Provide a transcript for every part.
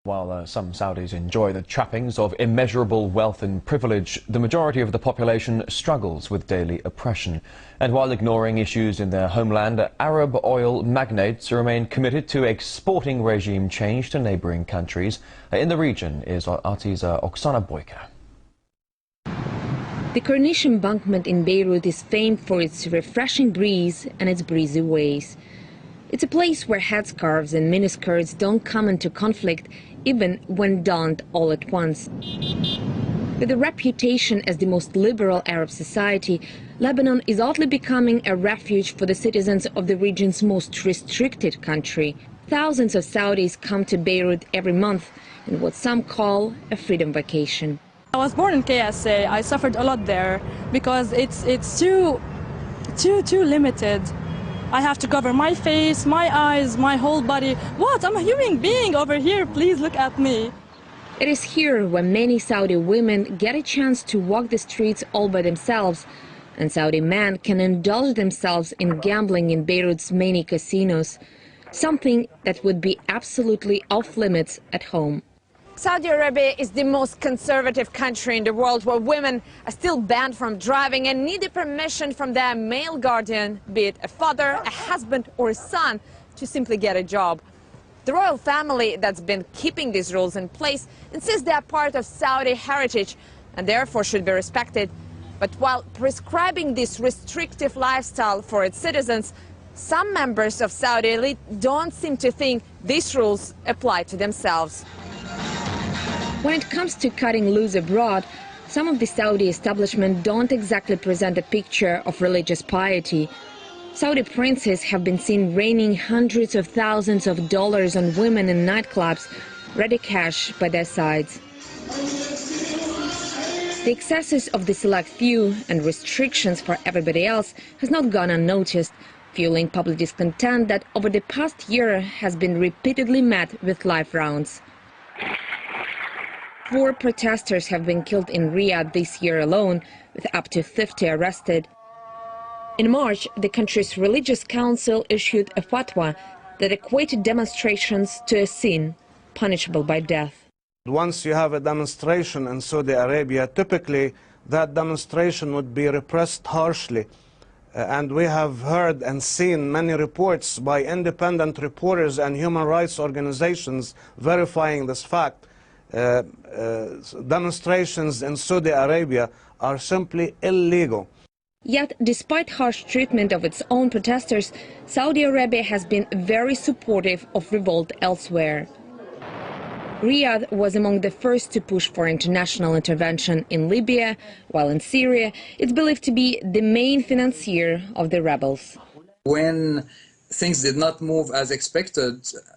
While some Saudis enjoy the trappings of immeasurable wealth and privilege, the majority of the population struggles with daily oppression. And while ignoring issues in their homeland, Arab oil magnates remain committed to exporting regime change to neighboring countries. In the region is RT's Oksana Boyka. The Corniche embankment in Beirut is famed for its refreshing breeze and its breezy ways. It's a place where headscarves and miniskirts don't come into conflict, even when donned all at once. With a reputation as the most liberal Arab society, Lebanon is oddly becoming a refuge for the citizens of the region's most restricted country. Thousands of Saudis come to Beirut every month in what some call a freedom vacation. I was born in KSA. I suffered a lot there because it's too limited. I have to cover my face, my eyes, my whole body. What? I'm a human being over here. Please look at me. It is here where many Saudi women get a chance to walk the streets all by themselves, and Saudi men can indulge themselves in gambling in Beirut's many casinos, something that would be absolutely off limits at home. Saudi Arabia is the most conservative country in the world, where women are still banned from driving and need the permission from their male guardian, be it a father, a husband or a son, to simply get a job. The royal family that's been keeping these rules in place insists they are part of Saudi heritage and therefore should be respected. But while prescribing this restrictive lifestyle for its citizens, some members of Saudi elite don't seem to think these rules apply to themselves. When it comes to cutting loose abroad, some of the Saudi establishment don't exactly present a picture of religious piety. Saudi princes have been seen raining hundreds of thousands of dollars on women in nightclubs, ready cash by their sides. The excesses of the select few and restrictions for everybody else has not gone unnoticed, fueling public discontent that over the past year has been repeatedly met with live rounds. 4 protesters have been killed in Riyadh this year alone, with up to 50 arrested. In March, the country's religious council issued a fatwa that equated demonstrations to a sin, punishable by death. Once you have a demonstration in Saudi Arabia, typically that demonstration would be repressed harshly. And we have heard and seen many reports by independent reporters and human rights organizations verifying this fact. Demonstrations in Saudi Arabia are simply illegal. Yet, despite harsh treatment of its own protesters, Saudi Arabia has been very supportive of revolt elsewhere. Riyadh was among the first to push for international intervention in Libya, while in Syria it's believed to be the main financier of the rebels. When things did not move as expected,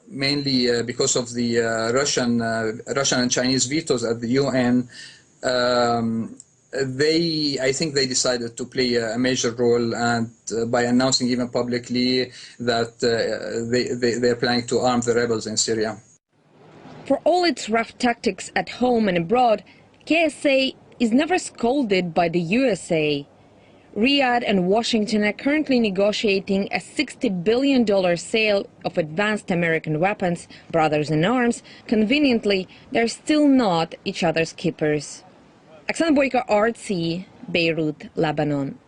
mainly because of the Russian and Chinese vetoes at the UN, I think they decided to play a major role, and by announcing even publicly that they're planning to arm the rebels in Syria. For all its rough tactics at home and abroad, KSA is never scolded by the USA. Riyadh and Washington are currently negotiating a $60 billion sale of advanced American weapons, brothers in arms. Conveniently, they're still not each other's keepers. Oksana Boyka, RT, Beirut, Lebanon.